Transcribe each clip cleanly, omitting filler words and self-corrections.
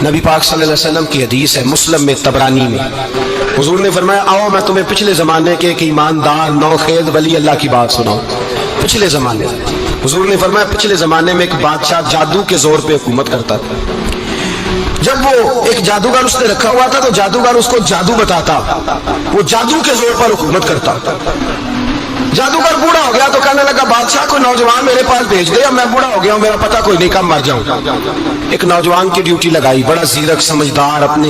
نبی پاک صلی اللہ علیہ وسلم کی حدیث ہے مسلم میں تبرانی میں، حضور نے فرمایا آؤ میں تمہیں پچھلے زمانے کے ایک ایماندار نوخیز ولی اللہ کی بات سناؤں۔ پچھلے زمانے حضور نے فرمایا پچھلے زمانے میں ایک بادشاہ جادو کے زور پہ حکومت کرتا تھا۔ جب وہ ایک جادوگر اس نے رکھا ہوا تھا تو جادوگر اس کو جادو بتاتا، وہ جادو کے زور پر حکومت کرتا۔ جادوگر بوڑھا ہو گیا تو کہنے لگا بادشاہ کوئی نوجوان میرے پاس بھیج دے، اب میں بوڑھا ہو گیا ہوں، میرا پتہ کوئی نہیں کب مر جاؤں۔ ایک نوجوان کی ڈیوٹی لگائی، بڑا زیرک سمجھدار، اپنے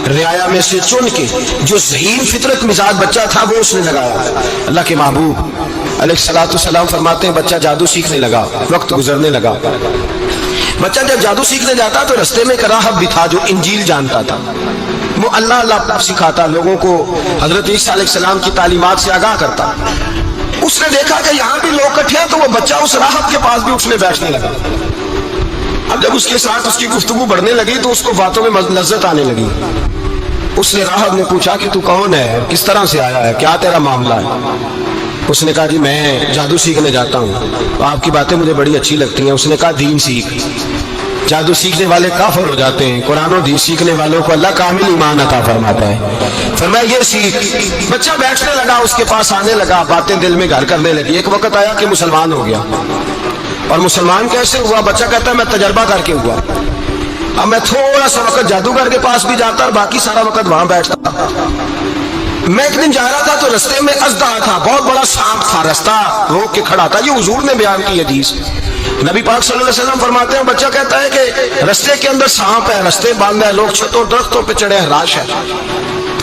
رعایا میں سے چن کے جو ذہین فطرت مزاج بچہ تھا وہ اس نے لگایا۔ اللہ کے محبوب علیہ الصلوۃ والسلام فرماتے ہیں بچہ جادو سیکھنے لگا، وقت گزرنے لگا۔ بچہ جب جادو سیکھنے جاتا تو رستے میں ایک راہب بھی تھا جو انجیل جانتا تھا، وہ اللہ سکھاتا، لوگوں کو حضرت عیسیٰ علیہ السلام کی تعلیمات سے آگاہ کرتا۔ اس نے دیکھا کہ یہاں بھی لوگ اکٹھے ہیں تو وہ بچہ اس راہب کے پاس بھی اٹھنے بیٹھنے لگا۔ اب جب اس کے ساتھ اس کی گفتگو بڑھنے لگی تو اس کو باتوں میں لذت آنے لگی۔ اس نے راہب نے پوچھا کہ تو کون ہے، کس طرح سے آیا ہے، کیا تیرا معاملہ ہے؟ اس نے کہا جی میں جادو سیکھنے جاتا ہوں، آپ کی باتیں مجھے بڑی اچھی لگتی ہیں۔ اس نے کہا دین سیکھ، جادو سیکھنے والے کافر ہو جاتے ہیں، قرآن و حدیث سیکھنے والوں کو اللہ کامل ایمان عطا فرماتا ہے۔ فرمایا یہ سیکھ۔ بچہ بیٹھنے لگا، اس کے پاس آنے لگا، باتیں دل میں گھر کرنے لگی۔ ایک وقت آیا کہ مسلمان ہو گیا، اور مسلمان کیسے ہوا؟ بچہ کہتا ہے میں تجربہ کر کے ہوا، اب میں تھوڑا سا وقت جادوگر کے پاس بھی جاتا اور باقی سارا وقت وہاں بیٹھتا۔ میں ایک دن جا رہا تھا تو رستے میں اژدہا تھا، بہت بڑا سانپ تھا، رستہ روک کے کھڑا تھا۔ یہ حضور نے بیان کی حدیث۔ نبی پاک صلی اللہ علیہ وسلم فرماتے ہیں بچہ کہتا ہے کہ رستے کے اندر سانپ ہے، رستے باندھا ہے، لوگ چھتوں درختوں پہ چڑھے ہیں، راش ہے۔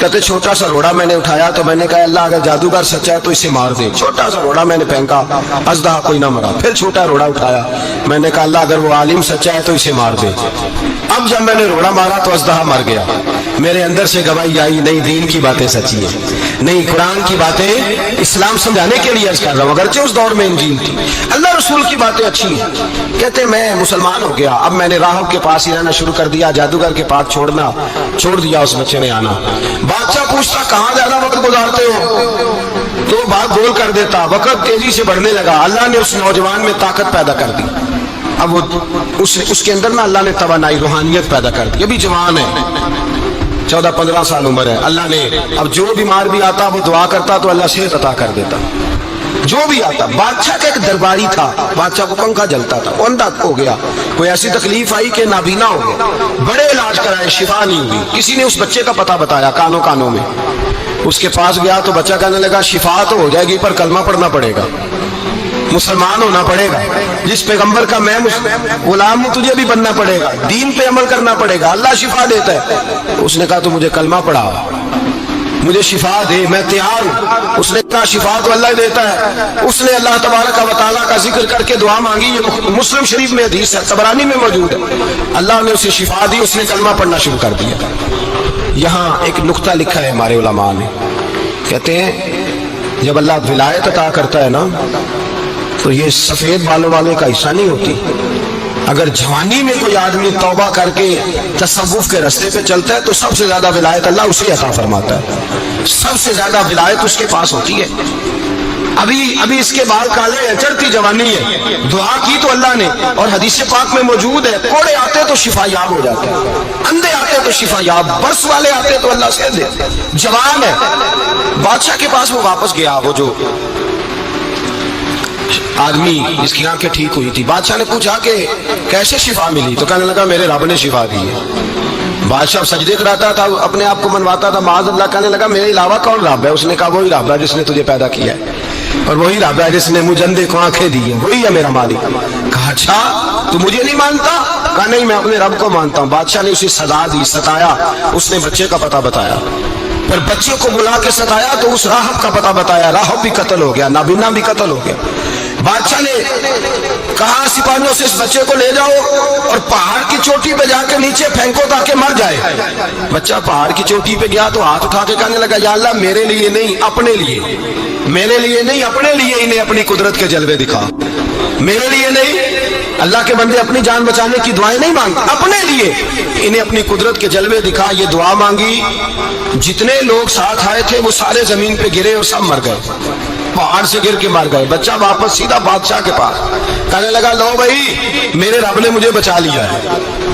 کہتے چھوٹا سا روڑا میں نے اٹھایا تو میں نے کہا اللہ اگر جادوگر سچا ہے تو اسے مار دے۔ چھوٹا سا روڑا میں نے پھینکا، اژدہا کوئی نہ مرا۔ پھر چھوٹا روڑا اٹھایا، میں نے کہا اللہ اگر وہ عالم سچا ہے تو اسے مار دے۔ اب جب میں نے روڑا مارا تو اژدہا مر گیا۔ میرے اندر سے گواہی آئی نہیں دین کی باتیں سچی ہیں، نہیں قرآن کی باتیں اسلام سمجھانے کے لیے عرض کر رہا ہوں، اگرچہ اس دور میں انجیل تھی، اللہ رسول کی باتیں اچھی ہیں۔ کہتے میں مسلمان ہو گیا، اب میں نے راہب کے پاس ہی رہنا شروع کر دیا، جادوگر کے پاس چھوڑ دیا اس بچے نے آنا۔ بادشاہ پوچھتا کہاں زیادہ وقت گزارتے ہو تو بات گول کر دیتا، وقت تیزی سے بڑھنے لگا۔ اللہ نے اس نوجوان میں طاقت پیدا کر دی، اب وہ اس کے اندر نا اللہ نے توانائی روحانیت پیدا کر دی، ابھی جوان ہے، 14-15 سال عمر ہے۔ اللہ نے اب جو بیمار بھی آتا وہ دعا کرتا تو اللہ صحت عطا کر دیتا، جو بھی آتا۔ بادشاہ کا ایک درباری تھا، بادشاہ کو پنکھا جلتا تھا، وہ اندھا ہو گیا، کوئی ایسی تکلیف آئی کہ نابینا ہو گیا، بڑے علاج کرائے شفا نہیں ہوئی۔ کسی نے اس بچے کا پتہ بتایا کانوں میں، اس کے پاس گیا تو بچہ کہنے لگا شفا تو ہو جائے گی پر کلمہ پڑھنا پڑے گا، مسلمان ہونا پڑے گا، جس پیغمبر کا میں غلام ہوں تجھے بھی بننا پڑے گا، دین پہ عمل کرنا پڑے گا، اللہ شفا دیتا ہے۔ اس نے کہا تو مجھے کلمہ پڑھا، مجھے شفا دے، میں تیار ہوں۔ اس نے کہا شفا تو اللہ دیتا ہے۔ اس نے اللہ تبارک و تعالیٰ کا ذکر کر کے دعا مانگی، یہ مسلم شریف میں حدیث ہے، طبرانی میں موجود ہے۔ اللہ نے اسے شفا دی، اس نے کلمہ پڑھنا شروع کر دیا۔ یہاں ایک نقطہ لکھا ہے ہمارے علماء نے، کہتے ہیں جب اللہ ولایت عطا کرتا ہے نا تو یہ سفید بالوں والے کا حصہ نہیں ہوتی۔ اگر جوانی میں کوئی آدمی توبہ کر کے تصوف کے راستے پہ چلتا ہے تو سب سے زیادہ ولایت اللہ اسے عطا فرماتا ہے، سب سے زیادہ ولایت اس کے پاس ہوتی ہے۔ ابھی اس کے بال کالے ہیں، چڑھتی جوانی ہے، دعا کی تو اللہ نے، اور حدیث پاک میں موجود ہے کوڑے آتے تو شفا یاب ہو جاتے ہیں، اندھے آتے تو شفا یاب، برس والے آتے تو اللہ سے دے۔ جوان ہے، بادشاہ کے پاس وہ واپس گیا، وہ جو آدمی جس کی آنکھیں ٹھیک ہوئی تھی۔ بادشاہ نے پوچھا کہ کیسے شفا ملی تو کہنے لگا میرے رب نے شفا دی ہے۔ بادشاہ سجدے کراتا تھا، اپنے آپ کو منواتا تھا، معاذ اللہ، کہنے لگا میرے علاوہ کون رب ہے؟ اس نے کہا وہی رب ہے جس نے تجھے پیدا کیا ہے، اور وہی رب ہے جس نے مجھے اندھے کو آنکھیں دی ہیں، وہی ہے میرا مالک۔ کہا اچھا تو مجھے نہیں مانتا؟ کہا نہیں میں اپنے رب کو مانتا ہوں۔ بادشاہ نے اسے سزا دی، ستایا، اس نے بچے کا پتہ بتایا، پر بچے کو بلا کے ستایا تو اس راہب کا پتہ بتایا، راہب بھی قتل ہو گیا، نابینا بھی قتل ہو گیا۔ بادشاہ نے کہا سپاہیوں سے اس بچے کو لے جاؤ اور پہاڑ کی چوٹی پہ جا کے نیچے پھینکو تاکہ مر جائے۔ بچہ پہاڑ کی چوٹی پہ گیا تو ہاتھ اٹھا کے کہنے لگا یا اللہ میرے لیے نہیں اپنے لیے، میرے لیے نہیں اپنے لیے انہیں اپنی قدرت کے جلوے دکھا، میرے لیے نہیں۔ اللہ کے بندے اپنی جان بچانے کی دعائیں نہیں مانگتے، اپنے لیے انہیں اپنی قدرت کے جلوے دکھا۔ یہ دعا مانگی، جتنے لوگ ساتھ آئے تھے وہ سارے زمین پہ گرے اور سب مر گئے، پہاڑ سے گر کے مر گئے۔ بچہ واپس سیدھا بادشاہ کے پاس کہنے لگا لو بھائی میرے رب نے مجھے بچا لیا ہے،